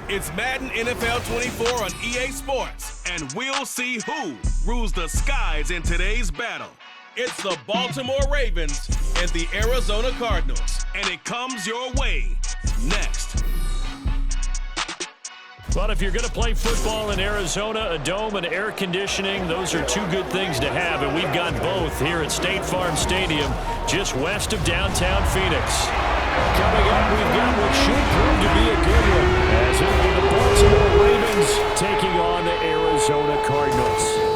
It's Madden NFL 24 on EA Sports, and we'll see who rules the skies in today's battle. It's the Baltimore Ravens and the Arizona Cardinals, and it comes your way next. But if you're going to play football in Arizona, a dome and air conditioning, those are two good things to have, and we've got both here at State Farm Stadium, just west of downtown Phoenix. Coming up, we've got what should prove to be a good one, as it will be the Baltimore Ravens taking on the Arizona Cardinals.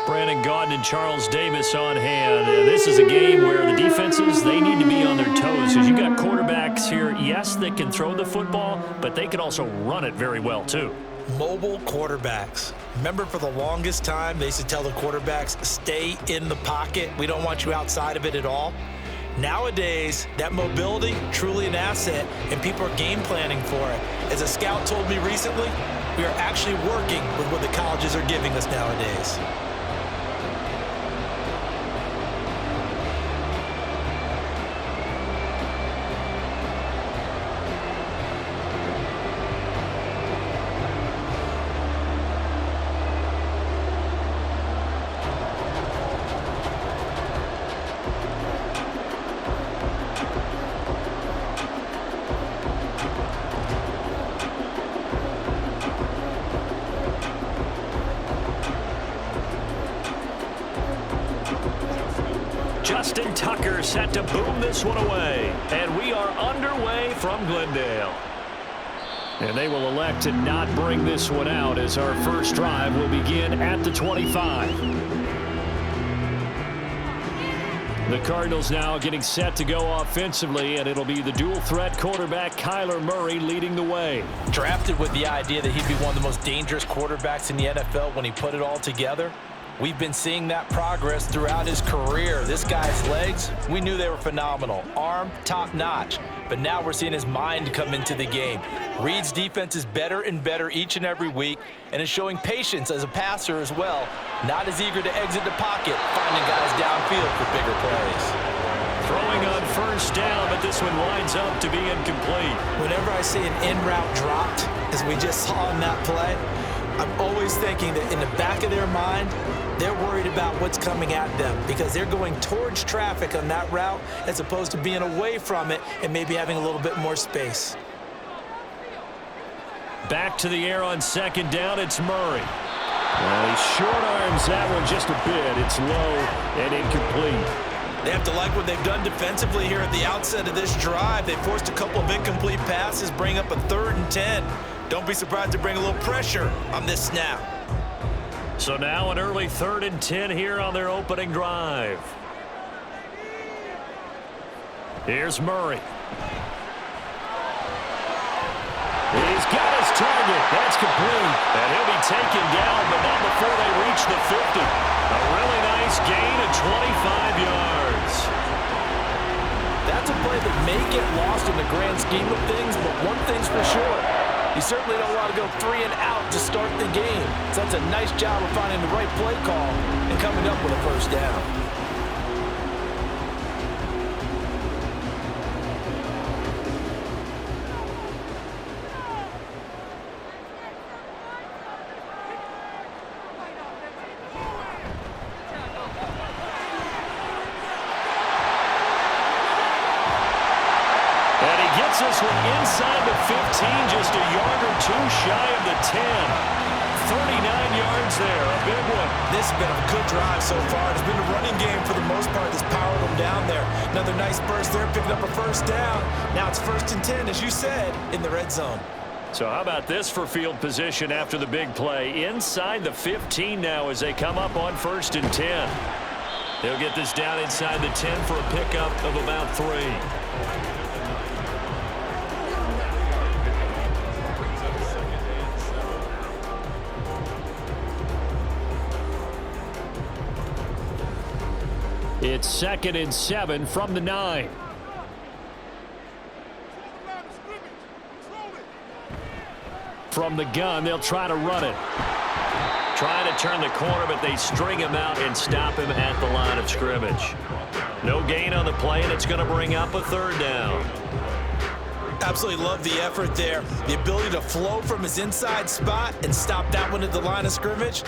Brandon Gaudin and Charles Davis on hand. This is a game where the defenses, they need to be on their toes, because you've got quarterbacks here, yes, they can throw the football, but they can also run it very well, too. Mobile quarterbacks. Remember, for the longest time, they used to tell the quarterbacks, stay in the pocket. We don't want you outside of it at all. Nowadays, that mobility, truly an asset, and people are game planning for it. As a scout told me recently, we are actually working with what the colleges are giving us nowadays. Justin Tucker set to boom this one away. And we are underway from Glendale. And they will elect to not bring this one out, as our first drive will begin at the 25. The Cardinals now getting set to go offensively, and it'll be the dual-threat quarterback Kyler Murray leading the way. Drafted with the idea that he'd be one of the most dangerous quarterbacks in the NFL when he put it all together. We've been seeing that progress throughout his career. This guy's legs, we knew they were phenomenal. Arm, top-notch. But now we're seeing his mind come into the game. Reed's defense is better and better each and every week, and is showing patience as a passer as well. Not as eager to exit the pocket, finding guys downfield for bigger plays. Throwing on first down, but this one winds up to be incomplete. Whenever I see an in-route dropped, as we just saw on that play, I'm always thinking that in the back of their mind, they're worried about what's coming at them, because they're going towards traffic on that route as opposed to being away from it and maybe having a little bit more space. Back to the air on second down, it's Murray. Well, he short arms that one just a bit. It's low and incomplete. They have to like what they've done defensively here at the outset of this drive. They forced a couple of incomplete passes, bring up a 3rd and 10. Don't be surprised to bring a little pressure on this snap. So now an early 3rd and 10 here on their opening drive. Here's Murray. He's got his target. That's complete. And he'll be taken down, but not before they reach the 50. A really nice gain of 25 yards. That's a play that may get lost in the grand scheme of things, but one thing's for sure. You certainly don't want to go 3 and out to start the game. So that's a nice job of finding the right play call and coming up with a first down. This one inside the 15, just a yard or two shy of the 10. 39 yards there, a big one. This has been a good drive so far. It's been a running game for the most part that's powered them down there. Another nice burst there, picking up a first down. Now it's 1st and 10, as you said, in the red zone. So how about this for field position after the big play? Inside the 15 now as they come up on 1st and 10. They'll get this down inside the 10 for a pickup of about 3. It's 2nd and 7 from the 9. From the gun, they'll try to run it. Trying to turn the corner, but they string him out and stop him at the line of scrimmage. No gain on the play, and it's going to bring up a third down. Absolutely love the effort there. The ability to flow from his inside spot and stop that one at the line of scrimmage.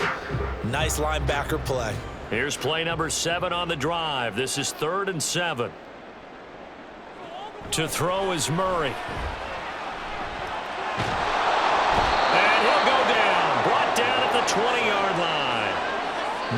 Nice linebacker play. Here's play number 7 on the drive. This is 3rd and 7. To throw is Murray. And he'll go down. Brought down at the 20-yard line.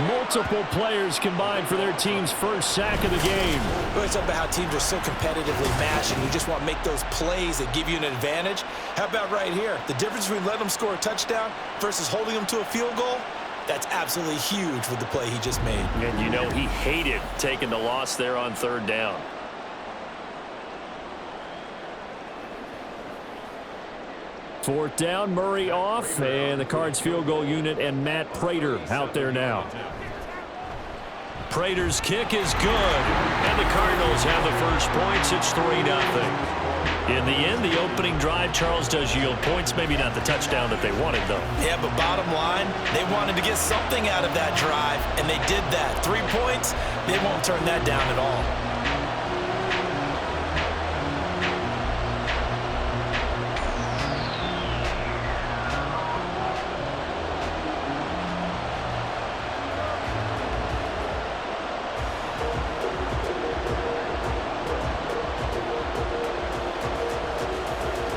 Multiple players combined for their team's first sack of the game. We always talk about how teams are so competitively matched, and you just want to make those plays that give you an advantage. How about right here? The difference between letting them score a touchdown versus holding them to a field goal, that's absolutely huge with the play he just made. And you know he hated taking the loss there on 3rd down. Fourth down, Murray off, and the Cards field goal unit and Matt Prater out there now. Prater's kick is good, and the Cardinals have the first points. It's 3-0. In the end, the opening drive, Charles, does yield points. Maybe not the touchdown that they wanted, though. Yeah, but bottom line, they wanted to get something out of that drive, and they did that. 3 points, they won't turn that down at all.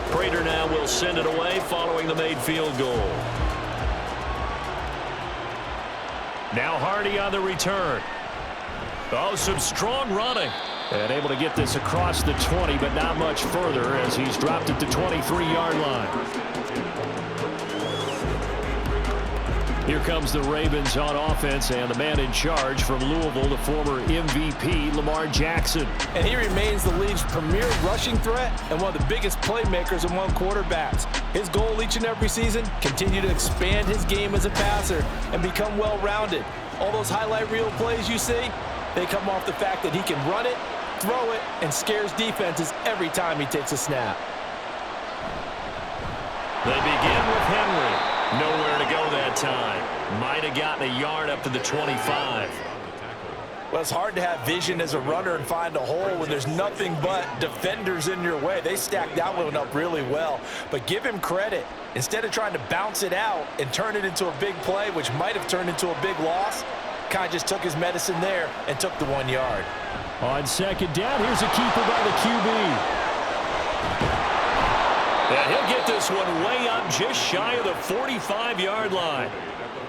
Prater now will send it away following the made field goal. Now Hardy on the return. Oh, some strong running. And able to get this across the 20, but not much further as he's dropped at the 23-yard line. Here comes the Ravens on offense, and the man in charge from Louisville, the former MVP, Lamar Jackson. And he remains the league's premier rushing threat and one of the biggest playmakers among quarterbacks. His goal each and every season, continue to expand his game as a passer and become well-rounded. All those highlight reel plays you see, they come off the fact that he can run it, throw it, and scares defenses every time he takes a snap. They begin with Henry. Nowhere to go that time. Might have gotten a yard up to the 25. Well, it's hard to have vision as a runner and find a hole when there's nothing but defenders in your way. They stacked that one up really well. But give him credit. Instead of trying to bounce it out and turn it into a big play, which might have turned into a big loss, kind of just took his medicine there and took the 1 yard. On second down, here's a keeper by the QB. And he'll get this one way up just shy of the 45-yard line.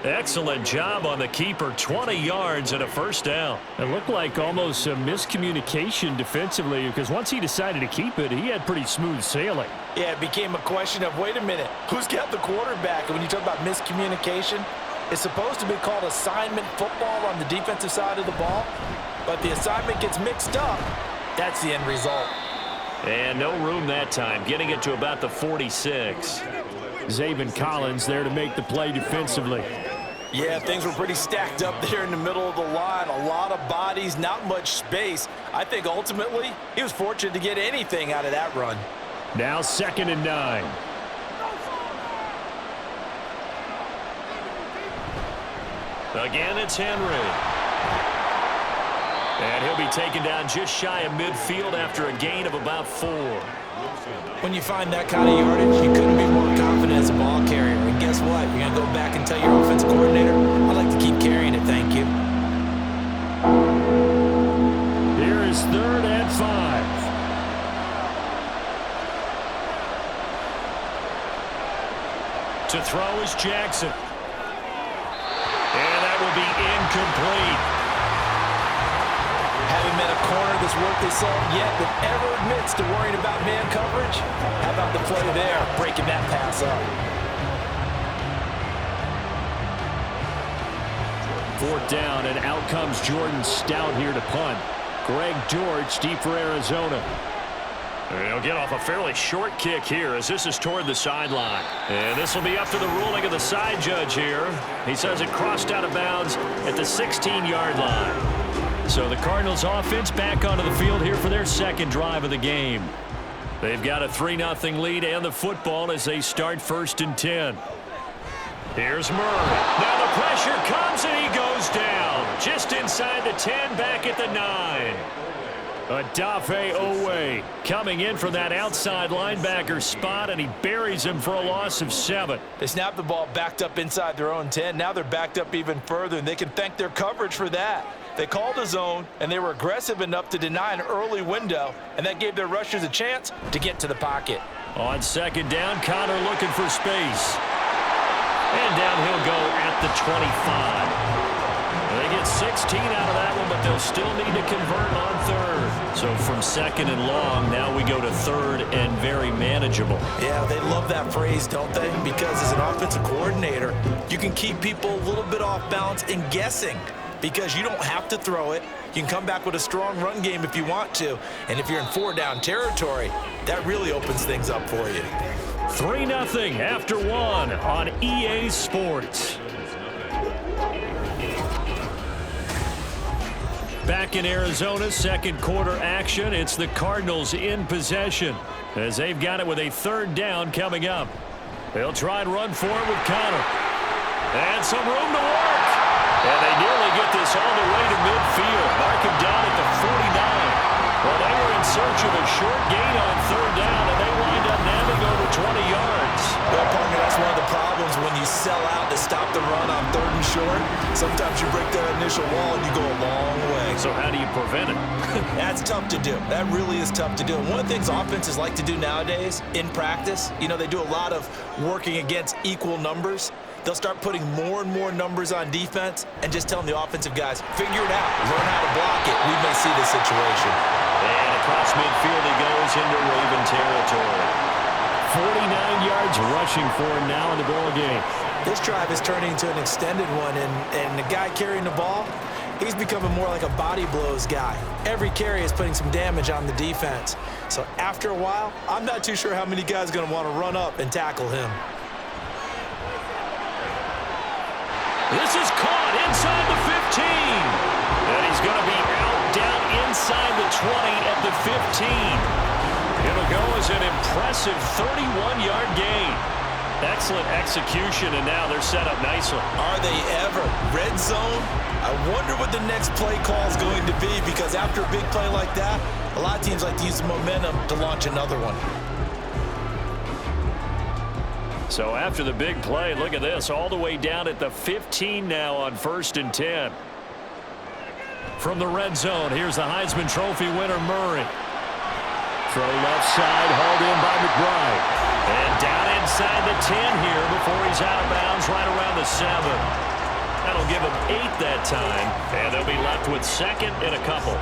Excellent job on the keeper, 20 yards and a first down. It looked like almost a miscommunication defensively because once he decided to keep it, he had pretty smooth sailing. Yeah, it became a question of, wait a minute, who's got the quarterback? And when you talk about miscommunication, it's supposed to be called assignment football on the defensive side of the ball, but the assignment gets mixed up. That's the end result. And no room that time, getting it to about the 46. Zaven Collins there to make the play defensively. Yeah, things were pretty stacked up there in the middle of the line. A lot of bodies, not much space. I think ultimately he was fortunate to get anything out of that run. Now 2nd and 9. Again, it's Henry. And he'll be taken down just shy of midfield after a gain of about 4. When you find that kind of yardage, you couldn't be more confident as a ball carrier. And guess what? You're going to go back and tell your offensive coordinator, I'd like to keep carrying it, thank you. Here is 3rd and 5. To throw is Jackson. And that will be incomplete. Haven't met a corner that's worth his salt yet that ever admits to worrying about man coverage. How about the play there, breaking that pass up? 4th down, and out comes Jordan Stout here to punt. Greg George deep for Arizona. He'll get off a fairly short kick here as this is toward the sideline. And this will be up to the ruling of the side judge here. He says it crossed out of bounds at the 16-yard line. So the Cardinals offense back onto the field here for their second drive of the game. They've got a 3-0 lead and the football as they start 1st and 10. Here's Murray. Now the pressure comes and he goes down. Just inside the 10, back at the 9. Adafe Owe coming in from that outside linebacker spot, and he buries him for a loss of 7. They snapped the ball backed up inside their own 10. Now they're backed up even further, and they can thank their coverage for that. They called a zone, and they were aggressive enough to deny an early window, and that gave their rushers a chance to get to the pocket. On second down, Connor looking for space. And down he'll go at the 25. They get 16 out of that one, but they'll still need to convert on third. So from second and long, now we go to third and very manageable. Yeah, they love that phrase, don't they? Because as an offensive coordinator, you can keep people a little bit off balance and guessing because you don't have to throw it. You can come back with a strong run game if you want to. And if you're in 4-down territory, that really opens things up for you. 3-0 after 1 on EA Sports. Back in Arizona, second quarter action. It's the Cardinals in possession as they've got it with a third down coming up. They'll try and run for it with Connor. And some room to work. And they nearly get this all the way to midfield. Mark him down at the 49. Well, they were in search of a short gain on third down, and they wind up nabbing over 20 yards. Well, partner, that's one of the problems when you sell out to stop the run on third and short. Sometimes you break that initial wall and you go a long way. So how do you prevent it? That's tough to do. That really is tough to do. And one of the things offenses like to do nowadays in practice, you know, they do a lot of working against equal numbers. They'll start putting more and more numbers on defense and just telling the offensive guys, figure it out, learn how to block it. We may see this situation. And across midfield he goes into Raven territory. 49 yards rushing for him now in the ball game. This drive is turning into an extended one, and the guy carrying the ball, he's becoming more like a body blows guy. Every carry is putting some damage on the defense. So after a while, I'm not too sure how many guys are going to want to run up and tackle him. This is caught inside the 15. And he's going to be out down inside the 20 at the 15. It'll go as an impressive 31-yard gain. Excellent execution, and now they're set up nicely. Are they ever? Red zone? I wonder what the next play call is going to be, because after a big play like that, a lot of teams like to use the momentum to launch another one. So after the big play, look at this, all the way down at the 15 now on 1st and 10. From the red zone, here's the Heisman Trophy winner, Murray. Throw left side, hauled in by McBride. And down inside the 10 here before he's out of bounds right around the 7. That'll give him 8 that time, and they'll be left with second and a couple.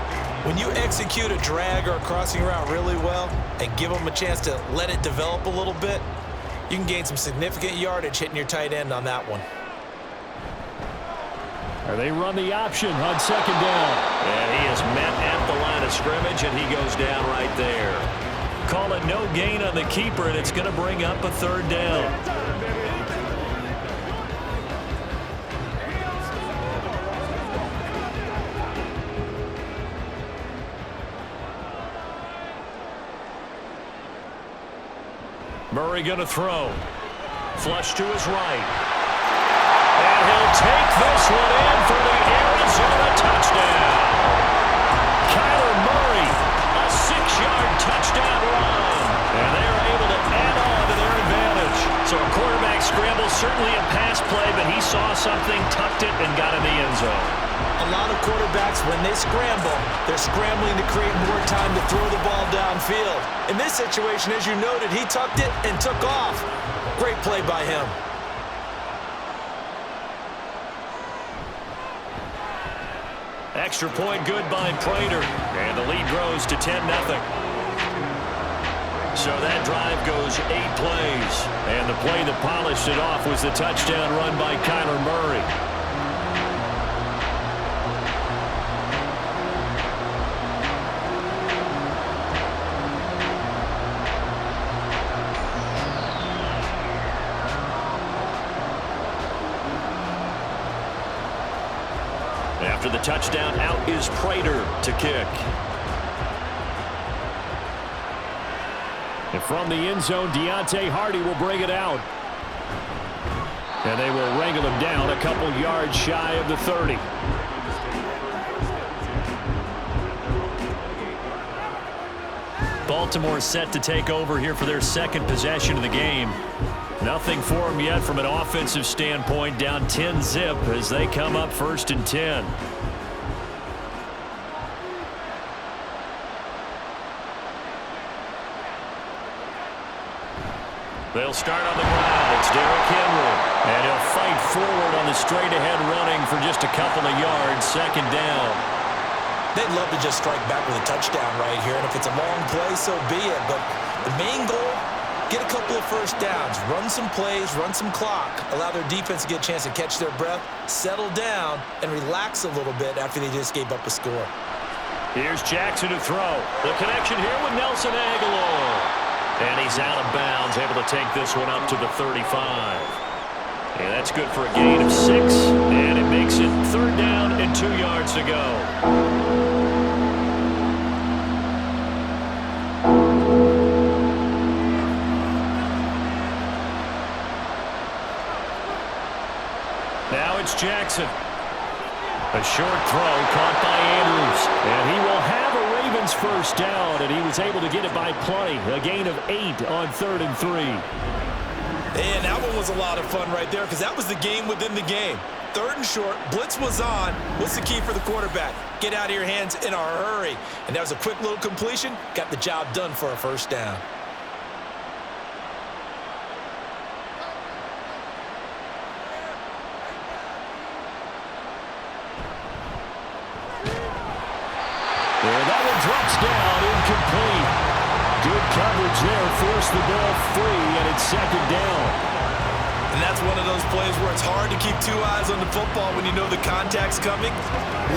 When you execute a drag or a crossing route really well and give them a chance to let it develop a little bit, you can gain some significant yardage hitting your tight end on that one. They run the option on second down. And he is met at the line of scrimmage, and he goes down right there. Call it no gain on the keeper, and it's going to bring up a third down. Murray going to throw. Flush to his right. And he'll take this one in for the Arizona touchdown. Kyler Murray, a 6-yard touchdown run. And they're able to add on to their advantage. So a quarterback scramble, certainly a pass play, but he saw something, tucked it, and got in the end zone. A lot of quarterbacks, when they scramble, they're scrambling to create more time to throw the ball downfield. In this situation, as you noted, he tucked it and took off. Great play by him. Extra point good by Prater. And the lead grows to 10-0. So that drive goes 8 plays. And the play that polished it off was the touchdown run by Kyler Murray. After the touchdown, out is Prater to kick. And from the end zone, Deontay Hardy will bring it out. And they will wrangle him down a couple yards shy of the 30. Baltimore set to take over here for their second possession of the game. Nothing for them yet from an offensive standpoint, down 10-zip as they come up 1st and 10. They'll start on the ground. It's Derrick Henry. And he'll fight forward on the straight-ahead running for just a couple of yards, 2nd down. They'd love to just strike back with a touchdown right here, and if it's a long play, so be it. But the main goal, get a couple of first downs, run some plays, run some clock, allow their defense to get a chance to catch their breath, settle down, and relax a little bit after they just gave up a score. Here's Jackson to throw. The connection here with Nelson Aguilar. And he's out of bounds, able to take this one up to the 35. And that's good for a gain of 6, and it makes it 3rd down and 2 yards to go. Now it's Jackson. A short throw caught by Andrews. And he will have a Ravens 1st down, and he was able to get it by plenty. A gain of 8 on 3rd and 3. And that one was a lot of fun right there because that was the game within the game. 3rd and short, blitz was on. What's the key for the quarterback? Get out of your hands in a hurry. And that was a quick little completion. Got the job done for a 1st down. That one drops down, incomplete. Good coverage there, forced the ball free, and it's 2nd down. And that's one of those plays where it's hard to keep 2 eyes on the football when you know the contact's coming,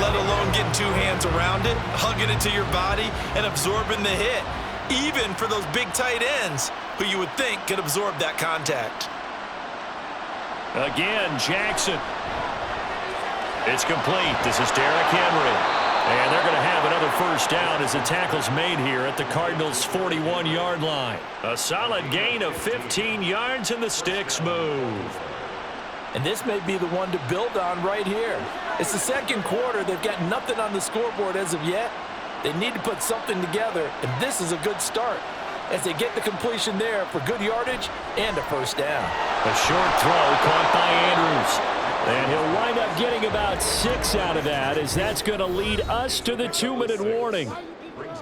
let alone getting 2 hands around it, hugging it to your body, and absorbing the hit, even for those big tight ends who you would think could absorb that contact. Again, Jackson. It's complete. This is Derrick Henry. And they're going to have another 1st down as the tackle's made here at the Cardinals' 41-yard line. A solid gain of 15 yards, and the sticks move. And this may be the one to build on right here. It's the 2nd quarter. They've got nothing on the scoreboard as of yet. They need to put something together, and this is a good start as they get the completion there for good yardage and a 1st down. A short throw caught by Andrews. And he'll wind up getting about 6 out of that, as that's going to lead us to the 2-minute warning.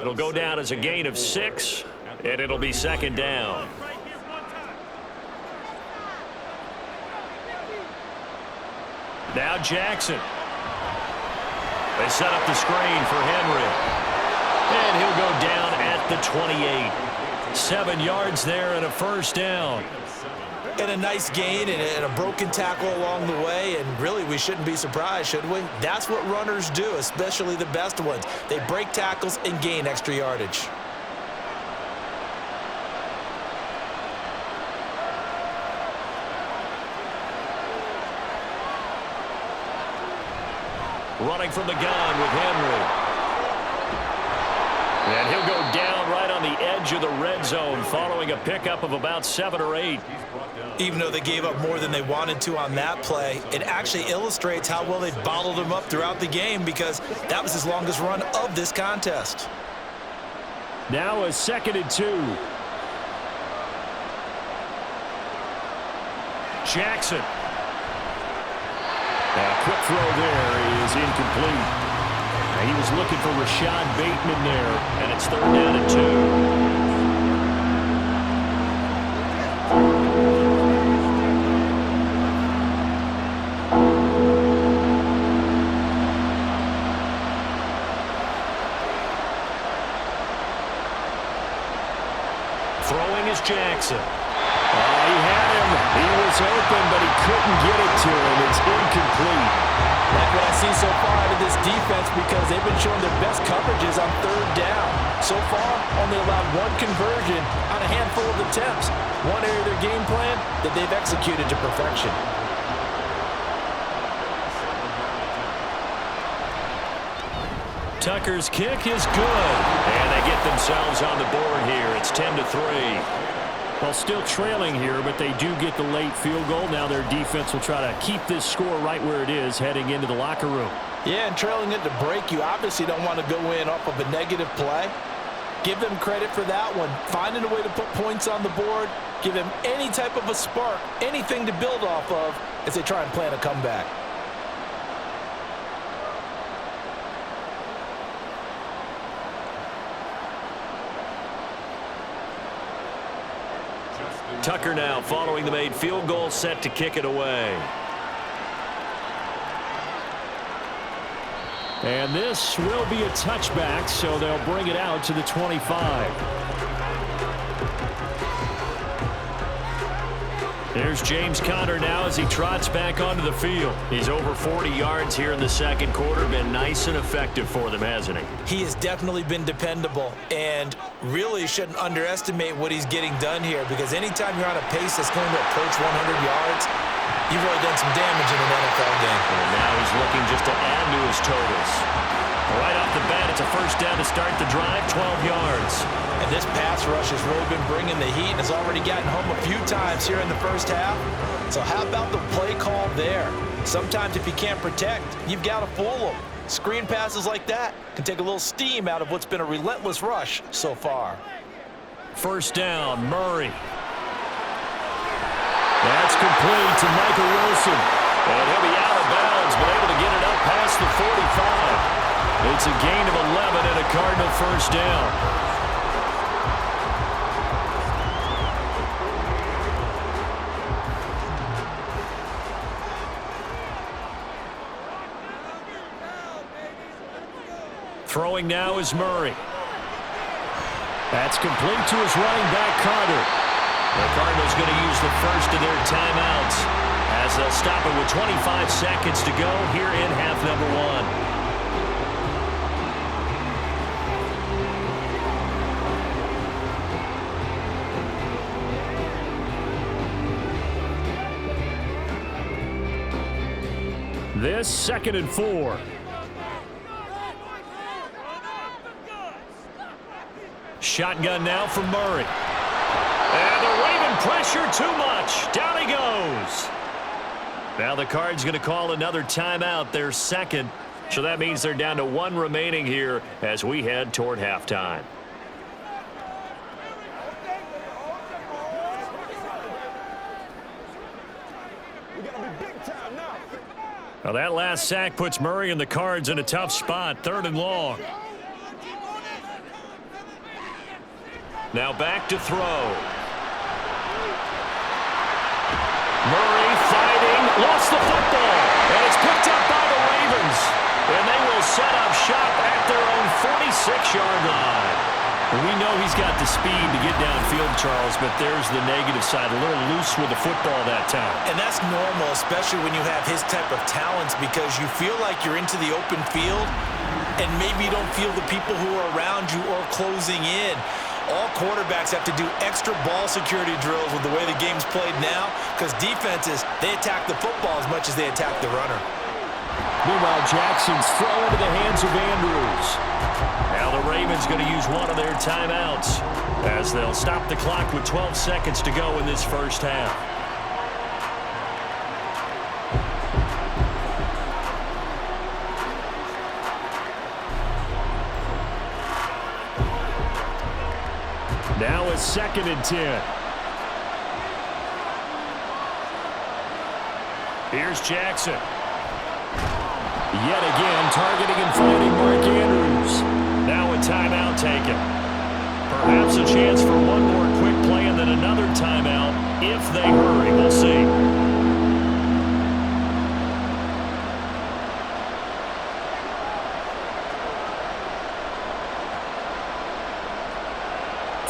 It'll go down as a gain of 6, and it'll be 2nd down. Now Jackson. They set up the screen for Henry. And he'll go down at the 28. 7 yards there and a 1st down. And a nice gain and a broken tackle along the way, and really we shouldn't be surprised, should we? That's what runners do, especially the best ones. They break tackles and gain extra yardage. Running from the gun with Henry. And he'll go down right on the edge of the red zone following a pickup of about 7 or 8. Even though they gave up more than they wanted to on that play, it actually illustrates how well they bottled him up throughout the game because that was his longest run of this contest. Now a 2nd and 2. Jackson. A quick throw there is incomplete. He was looking for Rashad Bateman there, and it's 3rd down and 2. Throwing is Jackson. He had him. He was open, but he couldn't get it to him. It's incomplete. Like what I see so far out of this defense because they've been showing their best coverages on 3rd down. So far, only allowed 1 conversion on a handful of attempts. One area of their game plan that they've executed to perfection. Tucker's kick is good. And they get themselves on the board here. It's 10-3. Well, still trailing here, but they do get the late field goal. Now their defense will try to keep this score right where it is heading into the locker room. Yeah, and trailing it to break, you obviously don't want to go in off of a negative play. Give them credit for that one. Finding a way to put points on the board, give them any type of a spark, anything to build off of as they try and plan a comeback. Tucker now following the made field goal, set to kick it away. And this will be a touchback, so they'll bring it out to the 25. There's James Conner now as he trots back onto the field. He's over 40 yards here in the second quarter. Been nice and effective for them, hasn't he? He has definitely been dependable, and really shouldn't underestimate what he's getting done here, because anytime you're on a pace that's going to approach 100 yards, you've really done some damage in an NFL game. And now he's looking just to add to his totals. Right off the bat, it's a first down to start the drive, 12 yards. And this pass rush has really been bringing the heat and has already gotten home a few times here in the first half. So how about the play call there? Sometimes if you can't protect, you've got to fool them. Screen passes like that can take a little steam out of what's been a relentless rush so far. First down, Murray. That's complete to Michael Wilson. And he'll be out of bounds, but able to get it up past the 45. It's a gain of 11 and a Cardinal first down. Throwing now is Murray. That's complete to his running back, Carter. The Cardinals going to use the first of their timeouts as they'll stop it with 25 seconds to go here in half number one. This 2nd and 4. Shotgun now from Murray. And the Raven pressure too much. Down he goes. Now the Cards going to call another timeout, their second. So that means they're down to one remaining here as we head toward halftime. Well, that last sack puts Murray and the Cards in a tough spot, 3rd and long. Now back to throw. Murray fighting, lost the football, and it's picked up by the Ravens. And they will set up shop at their own 46-yard line. We know he's got the speed to get downfield, Charles, but there's the negative side, a little loose with the football that time. And that's normal, especially when you have his type of talents, because you feel like you're into the open field and maybe you don't feel the people who are around you or closing in. All quarterbacks have to do extra ball security drills with the way the game's played now, because defenses, they attack the football as much as they attack the runner. Meanwhile, Jackson's throw into the hands of Andrews. Now the Ravens going to use one of their timeouts as they'll stop the clock with 12 seconds to go in this first half. Now a 2nd and 10. Here's Jackson. Yet again, targeting and finding Mark Andrews. Now a timeout taken. Perhaps a chance for one more quick play and then another timeout if they hurry. We'll see.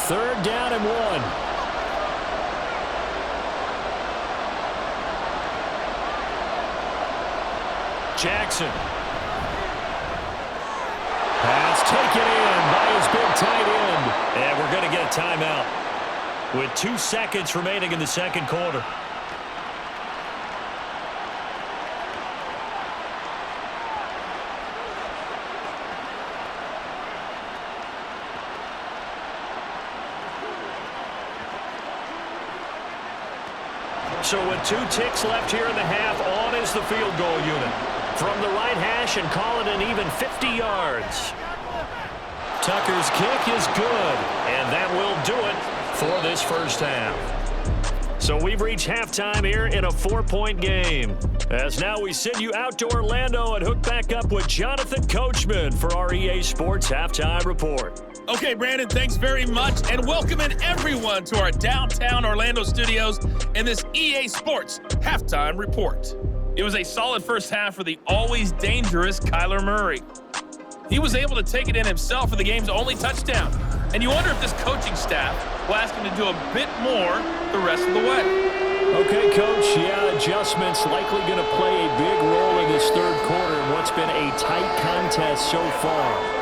Third down and 1. Jackson. Pass taken in by his big tight end. And we're going to get a timeout with 2 seconds remaining in the second quarter. So with 2 ticks left here in the half, on is the field goal unit. From the right hash and call it an even 50 yards. Tucker's kick is good, and that will do it for this first half. So we've reached halftime here in a 4-point game. As now we send you out to Orlando and hook back up with Jonathan Coachman for our EA Sports Halftime Report. Okay, Brandon, thanks very much, and welcoming everyone to our downtown Orlando studios in this EA Sports Halftime Report. It was a solid first half for the always dangerous Kyler Murray. He was able to take it in himself for the game's only touchdown, and you wonder if this coaching staff will ask him to do a bit more the rest of the way. Okay, Coach, adjustments likely going to play a big role in this third quarter in what's been a tight contest so far.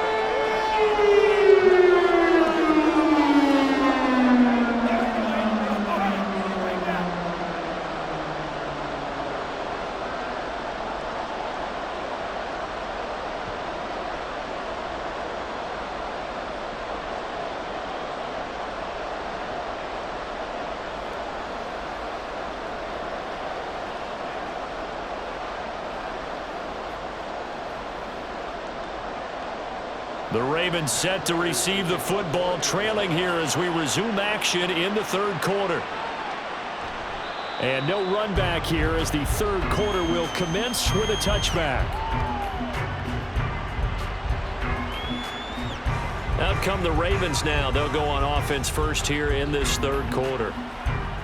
The Ravens set to receive the football, trailing here as we resume action in the third quarter. And no run back here as the third quarter will commence with a touchback. Out come the Ravens now. They'll go on offense first here in this third quarter.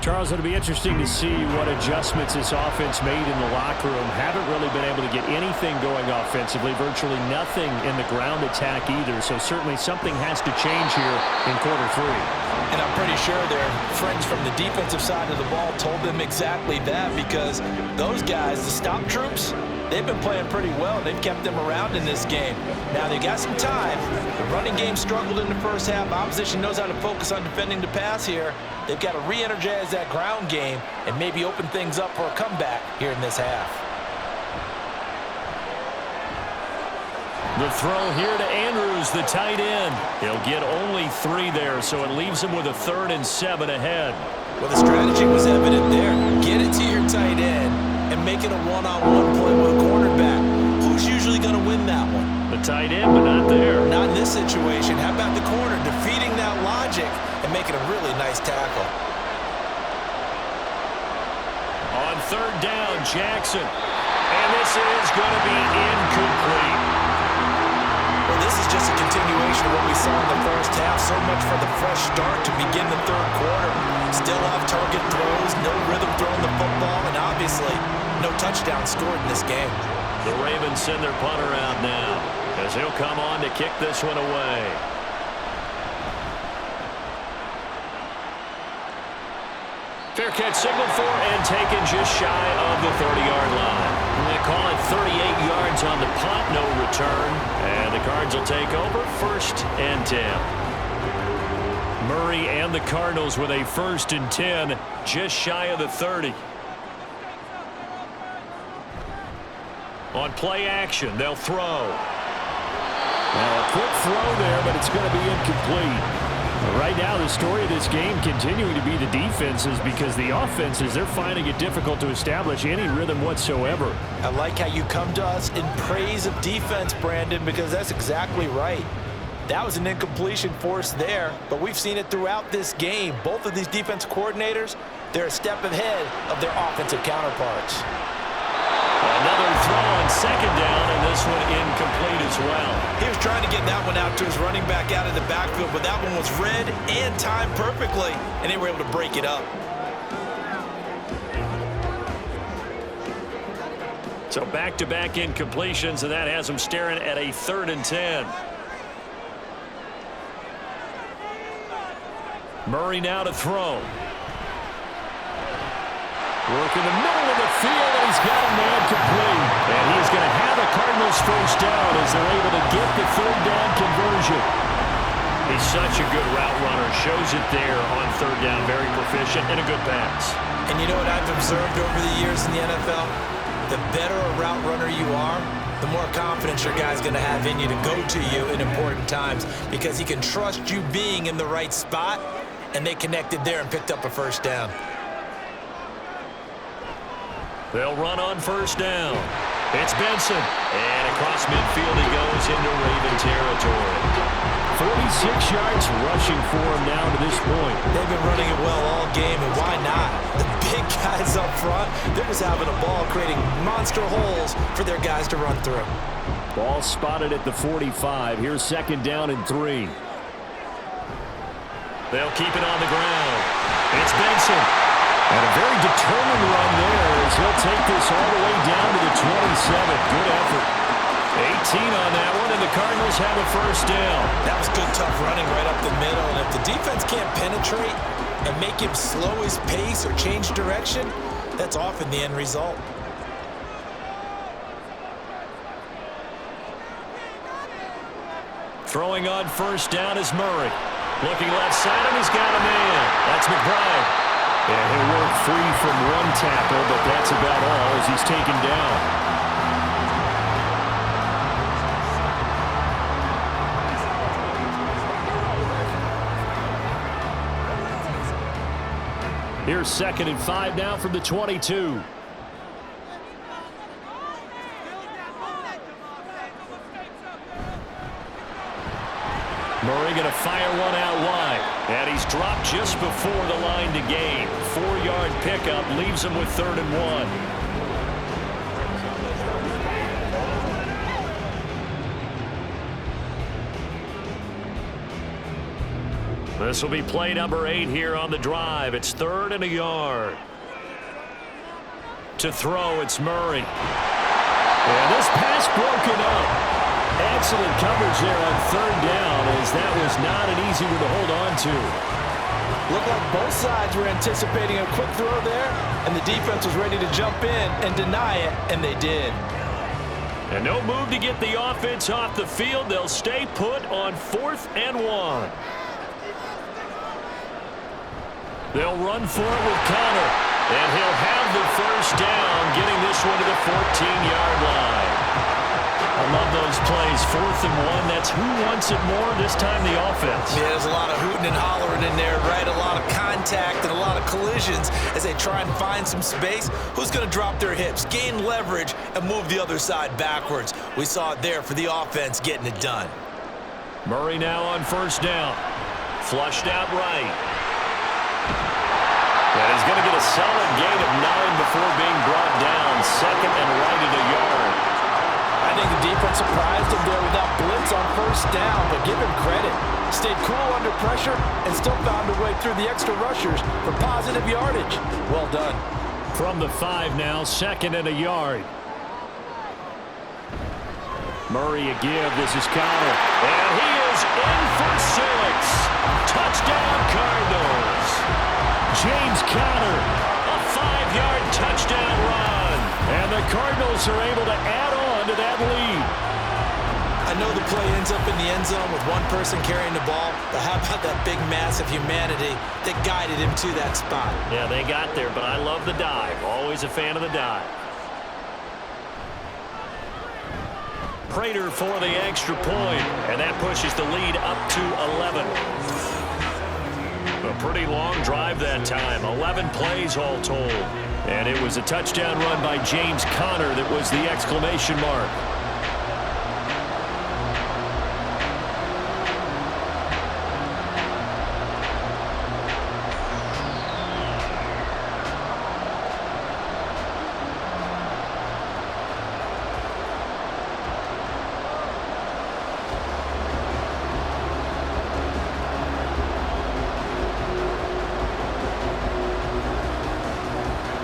Charles, it'll be interesting to see what adjustments this offense made in the locker room. Haven't really been able to get anything going offensively, virtually nothing in the ground attack either. So certainly something has to change here in quarter 3. And I'm pretty sure their friends from the defensive side of the ball told them exactly that, because those guys, the stop troops, they've been playing pretty well. They've kept them around in this game. Now they got some time. The running game struggled in the first half. Opposition knows how to focus on defending the pass here. They've got to re-energize that ground game and maybe open things up for a comeback here in this half. The throw here to Andrews, the tight end. He'll get only 3 there, so it leaves him with a 3rd and 7 ahead. Well, the strategy was evident there. Get it to your tight end and make it a one-on-one play with a cornerback. Who's usually going to win that one? The tight end, but not there. Not in this situation. How about the corner defeating that logic and making a really nice tackle? On 3rd down, Jackson. And this is going to be incomplete. Well, this is just a continuation of what we saw in the first half. So much for the fresh start to begin the third quarter. Still off-target throws, no rhythm throwing the football, and obviously no touchdown scored in this game. The Ravens send their punter out now as he'll come on to kick this one away. Fair catch signaled for and taken just shy of the 30-yard line. And they call it 38 yards on the punt, no return. And the Cards will take over 1st and 10. Murray and the Cardinals with a 1st and 10, just shy of the 30. On play action, they'll throw. Now a quick throw there, but it's going to be incomplete. Right now, the story of this game continuing to be the defenses, because the offenses, they're finding it difficult to establish any rhythm whatsoever. I like how you come to us in praise of defense, Brandon, because that's exactly right. That was an incompletion forced there, but we've seen it throughout this game. Both of these defense coordinators, they're a step ahead of their offensive counterparts. Another throw on 2nd down, and this one incomplete as well. He was trying to get that one out to his running back out of the backfield, but that one was read and timed perfectly, and they were able to break it up. So back-to-back incompletions, and that has them staring at a 3rd and 10. Murray now to throw. Work in the middle of the field, and he's got a man complete. And he's going to have a Cardinals 1st down as they're able to get the 3rd down conversion. He's such a good route runner. Shows it there on 3rd down. Very proficient and a good pass. And you know what I've observed over the years in the NFL? The better a route runner you are, the more confidence your guy's going to have in you to go to you in important times, because he can trust you being in the right spot, and they connected there and picked up a 1st down. They'll run on first down. It's Benson. And across midfield he goes into Raven territory. 46 yards rushing for him now to this point. They've been running it well all game, and why not? The big guys up front, they're just having a ball, creating monster holes for their guys to run through. Ball spotted at the 45. Here's second down and 3. They'll keep it on the ground. It's Benson. And a very determined run there as he'll take this all the way down to the 27. Good effort. 18 on that one, and the Cardinals have a first down. That was good, tough running right up the middle. And if the defense can't penetrate and make him slow his pace or change direction, that's often the end result. Throwing on first down is Murray. Looking left side, and he's got a man. That's McBride. And he'll work free from one tackle, but that's about all as he's taken down. Here's second and 5 now from the 22. Murray going to fire one out wide. And he's dropped just before the line to gain. 4-yard pickup leaves him with 3rd and 1. This will be play number 8 here on the drive. It's 3rd and a yard. To throw, it's Murray. And this pass broken up. Excellent coverage there on 3rd down, as that was not an easy one to hold on to. Looked like both sides were anticipating a quick throw there, and the defense was ready to jump in and deny it, and they did. And no move to get the offense off the field. They'll stay put on 4th and 1. They'll run for it with Connor, and he'll have the first down, getting this one to the 14-yard line. I love those plays. 4th and 1. That's who wants it more, this time the offense. Yeah, there's a lot of hooting and hollering in there, right? A lot of contact and a lot of collisions as they try and find some space. Who's going to drop their hips, gain leverage, and move the other side backwards? We saw it there for the offense getting it done. Murray now on first down. Flushed out right. And he's going to get a solid gain of 9 before being brought down. 2nd and right at a yard. I think the defense surprised him there with that blitz on first down, but give him credit. Stayed cool under pressure and still found a way through the extra rushers for positive yardage. Well done. From the 5 now, 2nd and a yard. Murray a give. This is Connor. And he is in for 6. Touchdown, Cardinals. James Conner, a 5-yard touchdown run. And the Cardinals are able to add on to that lead. I know the play ends up in the end zone with one person carrying the ball, but how about that big mass of humanity that guided him to that spot? Yeah, they got there, but I love the dive. Always a fan of the dive. Prater for the extra point, and that pushes the lead up to 11. A pretty long drive that time. 11 plays all told. And it was a touchdown run by James Conner that was the exclamation mark.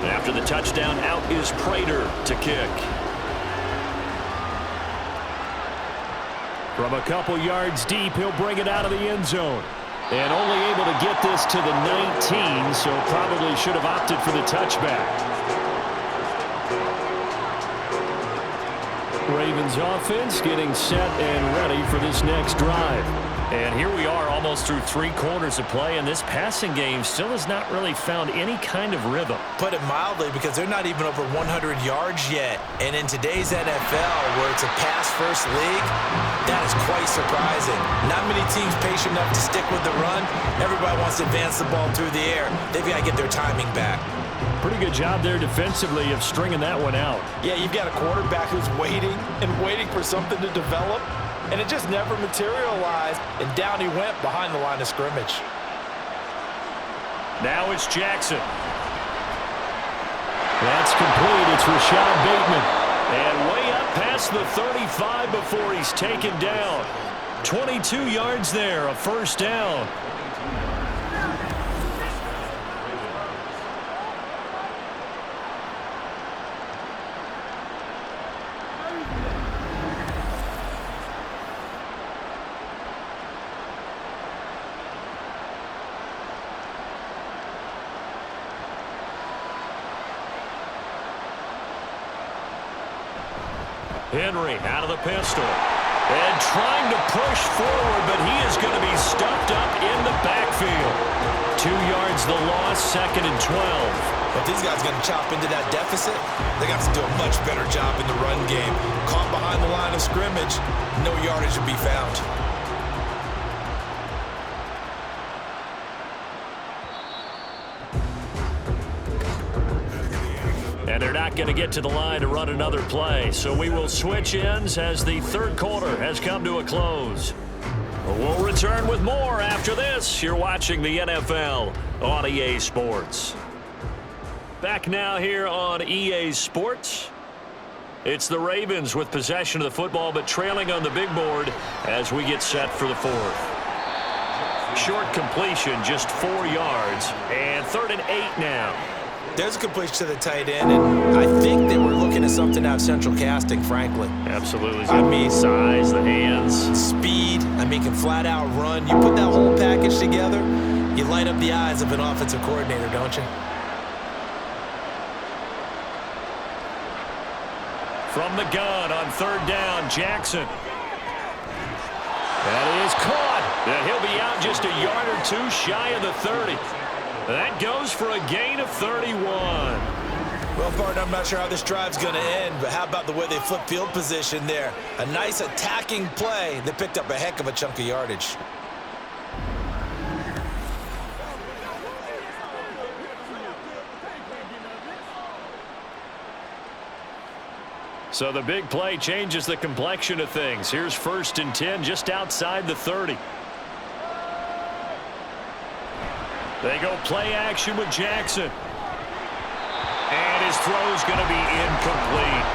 After the touchdown, out is Prater to kick. From a couple yards deep, he'll bring it out of the end zone. And only able to get this to the 19, so probably should have opted for the touchback. Ravens offense getting set and ready for this next drive. And here we are almost through 3 quarters of play, and this passing game still has not really found any kind of rhythm. Put it mildly, because they're not even over 100 yards yet. And in today's NFL, where it's a pass-first league, that is quite surprising. Not many teams patient enough to stick with the run. Everybody wants to advance the ball through the air. They've got to get their timing back. Pretty good job there defensively of stringing that one out. Yeah, you've got a quarterback who's waiting and waiting for something to develop, and it just never materialized, and down he went behind the line of scrimmage. Now it's Jackson. That's complete. It's Rashad Bateman. And way up past the 35 before he's taken down. 22 yards there, a first down. Henry out of the pistol. And trying to push forward, but he is going to be stuffed up in the backfield. 2 yards the loss, 2nd and 12. If these guys are going to chop into that deficit, they got to do a much better job in the run game. Caught behind the line of scrimmage, no yardage to be found. And they're not going to get to the line to run another play. So we will switch ends as the third quarter has come to a close. We'll return with more after this. You're watching the NFL on EA Sports. Back now here on EA Sports. It's the Ravens with possession of the football, but trailing on the big board as we get set for the fourth. Short completion, just 4 yards, and 3rd and 8 now. There's a completion to the tight end, and I think they were looking at something out of central casting, frankly. Absolutely. I mean, size, the hands. Speed, I mean, can flat out run. You put that whole package together, you light up the eyes of an offensive coordinator, don't you? From the gun on 3rd down, Jackson. That is caught. And he'll be out just a yard or two shy of the 30. That goes for a gain of 31. Well, partner, I'm not sure how this drive's going to end, but how about the way they flip field position there? A nice attacking play that picked up a heck of a chunk of yardage. So the big play changes the complexion of things. Here's 1st and 10 just outside the 30. They go play action with Jackson. And his throw's going to be incomplete.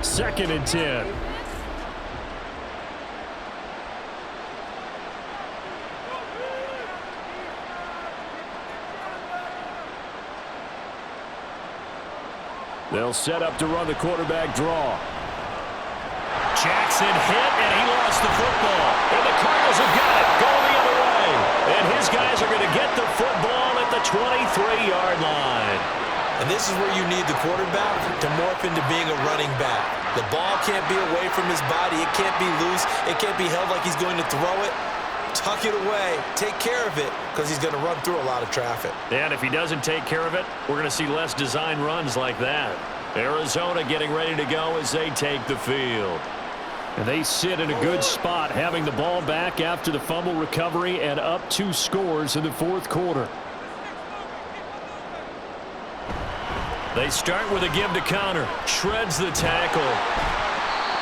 Second and 10. They'll set up to run the quarterback draw. Jackson hit, and he lost the football. And the Cardinals have got it, going the other way. And his guys are going to get the football at the 23-yard line. And this is where you need the quarterback to morph into being a running back. The ball can't be away from his body. It can't be loose. It can't be held like he's going to throw it. Tuck it away. Take care of it, because he's going to run through a lot of traffic. And if he doesn't take care of it, we're going to see less design runs like that. Arizona getting ready to go as they take the field. And they sit in a good spot, having the ball back after the fumble recovery and up 2 scores in the 4th quarter. They start with a give to Connor. Shreds the tackle.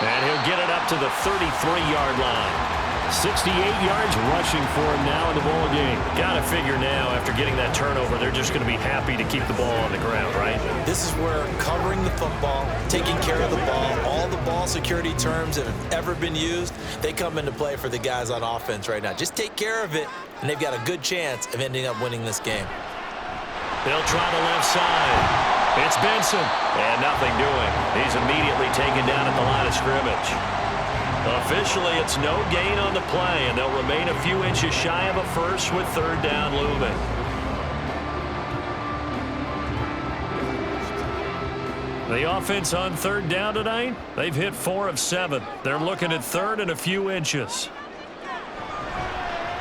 And he'll get it up to the 33-yard line. 68 yards rushing for him now in the ball game. Got to figure now, after getting that turnover, they're just going to be happy to keep the ball on the ground, right? This is where covering the football, taking care of the ball, all the ball security terms that have ever been used, they come into play for the guys on offense right now. Just take care of it, and they've got a good chance of ending up winning this game. They'll try the left side. It's Benson, and nothing doing. He's immediately taken down at the line of scrimmage. Officially, it's no gain on the play, and they'll remain a few inches shy of a first with 3rd down looming. The offense on 3rd down tonight, they've hit 4 of 7. They're looking at 3rd and a few inches.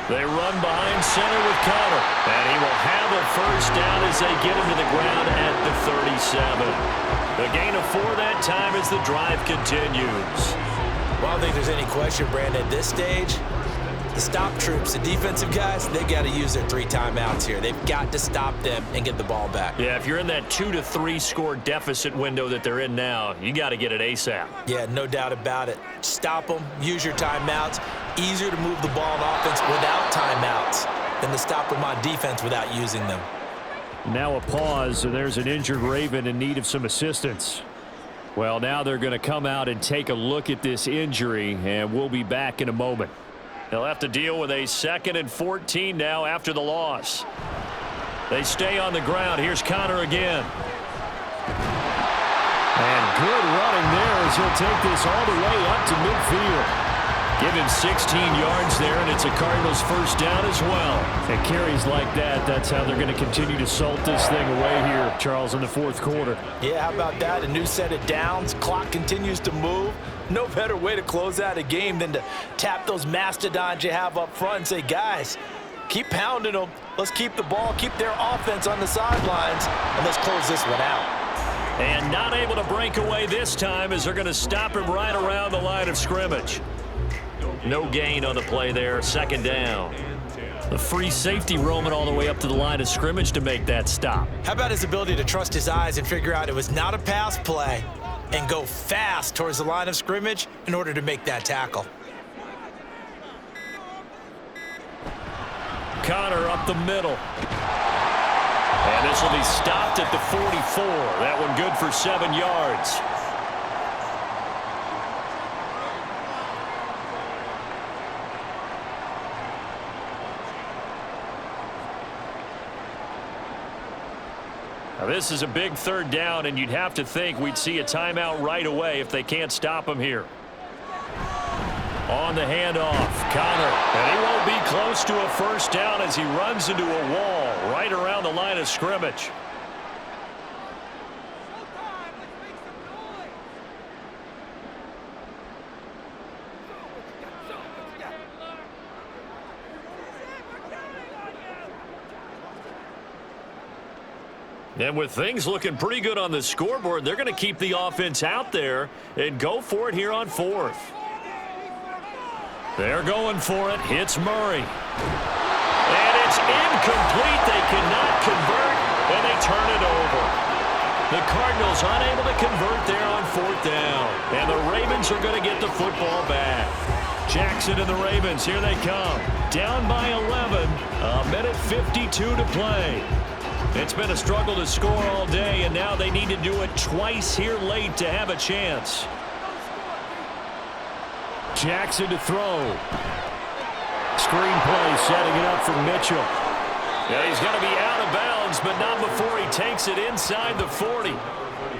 They run behind center with Connor. And he will have a first down as they get him to the ground at the 37. The gain of 4 that time as the drive continues. Well, I don't think there's any question, Brandon, at this stage, the stop troops, the defensive guys, they got to use their 3 timeouts here. They've got to stop them and get the ball back. Yeah, if you're in that 2 to 3 score deficit window that they're in now, you got to get it ASAP. Yeah, no doubt about it. Stop them, use your timeouts. Easier to move the ball on offense without timeouts than to stop them on defense without using them. Now a pause, and there's an injured Raven in need of some assistance. Well, now they're going to come out and take a look at this injury, and we'll be back in a moment. They'll have to deal with a 2nd and 14 now after the loss. They stay on the ground. Here's Connor again. And good running there as he'll take this all the way up to midfield. Give him 16 yards there, and it's a Cardinals first down as well. And carries like that, that's how they're going to continue to salt this thing away here, Charles, in the 4th quarter. Yeah, how about that? A new set of downs. Clock continues to move. No better way to close out a game than to tap those mastodons you have up front and say, guys, keep pounding them. Let's keep the ball, keep their offense on the sidelines, and let's close this one out. And not able to break away this time as they're going to stop him right around the line of scrimmage. No gain on the play there, 2nd down. The free safety roaming all the way up to the line of scrimmage to make that stop. How about his ability to trust his eyes and figure out it was not a pass play and go fast towards the line of scrimmage in order to make that tackle. Connor up the middle. And this will be stopped at the 44. That one good for 7 yards. Now this is a big 3rd down, and you'd have to think we'd see a timeout right away if they can't stop him here. On the handoff, Connor, and he won't be close to a first down as he runs into a wall right around the line of scrimmage. And with things looking pretty good on the scoreboard, they're going to keep the offense out there and go for it here on 4th. They're going for it. Hits Murray. And it's incomplete. They cannot convert, and they turn it over. The Cardinals unable to convert there on 4th down. And the Ravens are going to get the football back. Jackson and the Ravens, here they come. Down by 11. A minute 52 to play. It's been a struggle to score all day, and now they need to do it twice here late to have a chance. Jackson to throw. Screenplay setting it up for Mitchell. Yeah, he's going to be out of bounds, but not before he takes it inside the 40.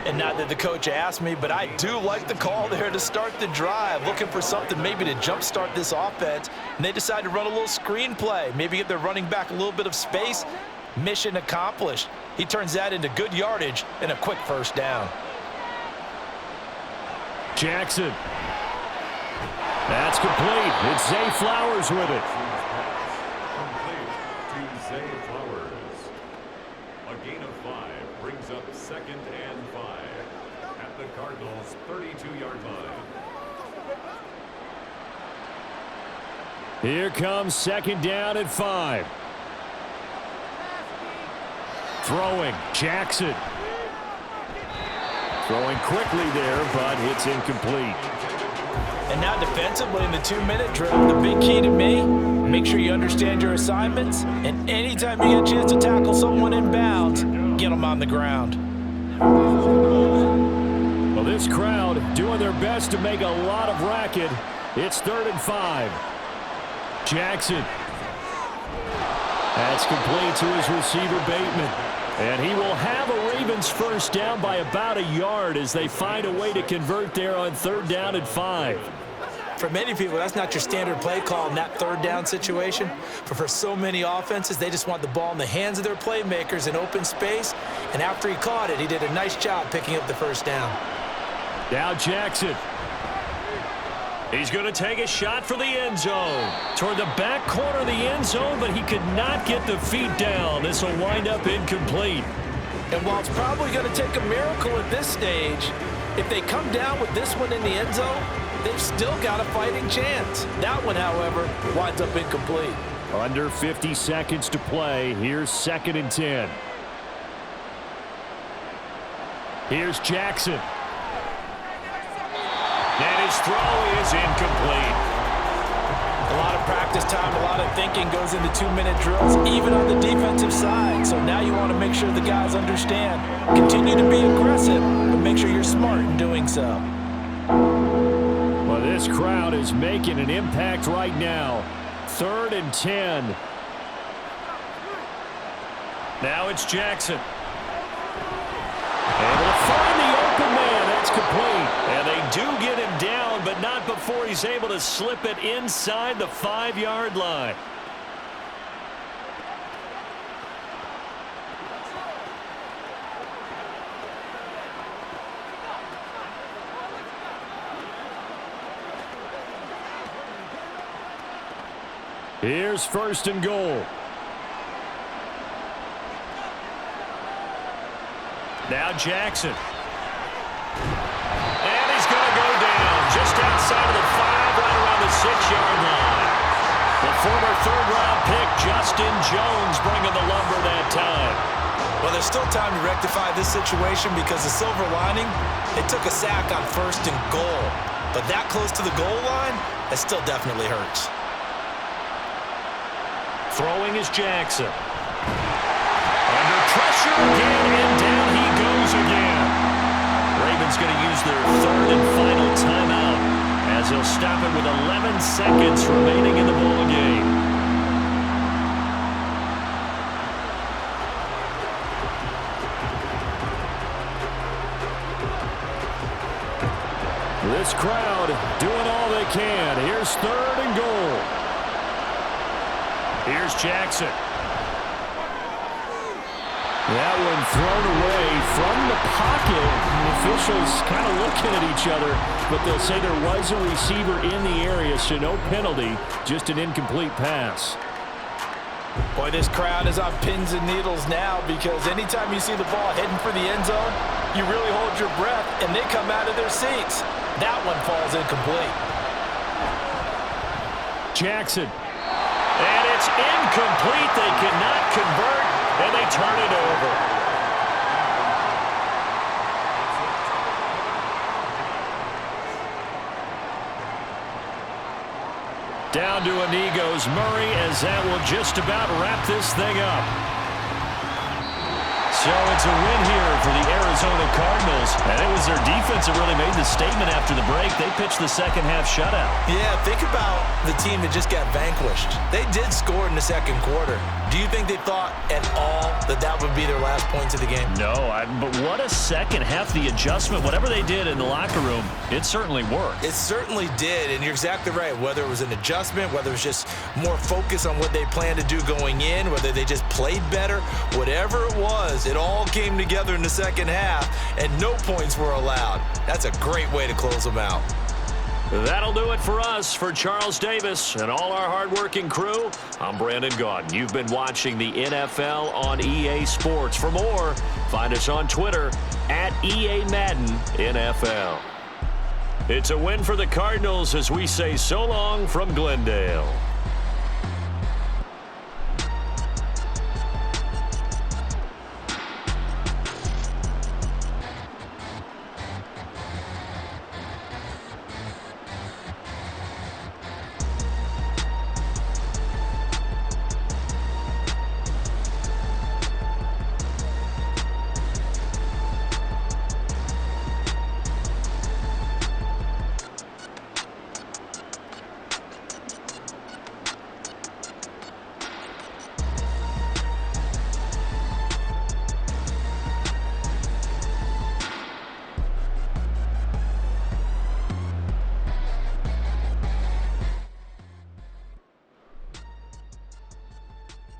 And not that the coach asked me, but I do like the call there to start the drive, looking for something maybe to jumpstart this offense. And they decided to run a little screenplay, maybe give their running back a little bit of space. Mission accomplished. He turns that into good yardage and a quick first down. Jackson. That's complete. It's Zay Flowers with it. Complete to Zay Flowers. A gain of 5 brings up 2nd and 5 at the Cardinals' 32-yard line. Here comes 2nd down at 5. Throwing, Jackson. Throwing quickly there, but it's incomplete. And now defensively in the 2-minute drill, the big key to me, make sure you understand your assignments, and anytime you get a chance to tackle someone in bounds, get them on the ground. Well, this crowd doing their best to make a lot of racket. It's 3rd and 5. Jackson. That's complete to his receiver, Bateman. And he will have a Ravens first down by about a yard as they find a way to convert there on 3rd down and 5. For many people, that's not your standard play call in that 3rd down situation. But for so many offenses, they just want the ball in the hands of their playmakers in open space. And after he caught it, he did a nice job picking up the first down. Now Jackson. He's going to take a shot for the end zone. Toward the back corner of the end zone, but he could not get the feet down. This will wind up incomplete. And while it's probably going to take a miracle at this stage, if they come down with this one in the end zone, they've still got a fighting chance. That one, however, winds up incomplete. Under 50 seconds to play. Here's 2nd and 10. Here's Jackson. And his throw is incomplete. A lot of practice time, a lot of thinking goes into 2-minute drills, even on the defensive side. So now you want to make sure the guys understand. Continue to be aggressive, but make sure you're smart in doing so. Well, this crowd is making an impact right now. 3rd and 10. Now it's Jackson. Able to find the open man. That's complete. And they do get him down, but not before he's able to slip it inside the 5-yard line. Here's 1st and goal. Now Jackson. And he's going to go down just outside of the 5, right around the 6-yard line. The former 3rd-round pick, Justin Jones, bringing the lumber that time. Well, there's still time to rectify this situation because the silver lining, they took a sack on 1st and goal. But that close to the goal line, it still definitely hurts. Throwing is Jackson. Under pressure again, and down he goes again. Ravens going to use their 3rd and final timeout as he'll stop it with 11 seconds remaining in the ball game. This crowd doing all they can. Here's 3rd and goal. Here's Jackson. That one thrown away from the pocket. The officials kind of looking at each other, but they'll say there was a receiver in the area, so no penalty, just an incomplete pass. Boy, this crowd is on pins and needles now because anytime you see the ball heading for the end zone, you really hold your breath, and they come out of their seats. That one falls incomplete. Jackson. And it's incomplete. They cannot convert, and they turn it over. Down to a knee goes Murray, as that will just about wrap this thing up. So it's a win here for the Arizona Cardinals. And it was their defense that really made the statement after the break. They pitched the second-half shutout. Yeah, think about the team that just got vanquished. They did score in the 2nd quarter. Do you think they thought at all that that would be their last points of the game? No, but what a second half. The adjustment, whatever they did in the locker room, it certainly worked. It certainly did, and you're exactly right. Whether it was an adjustment, whether it was just more focus on what they planned to do going in, whether they just played better, whatever it was, it all came together in the second half, and no points were allowed. That's a great way to close them out. That'll do it for us. For Charles Davis and all our hardworking crew, I'm Brandon Gaudin. You've been watching the NFL on EA Sports. For more, find us on Twitter at EA Madden NFL. It's a win for the Cardinals as we say so long from Glendale.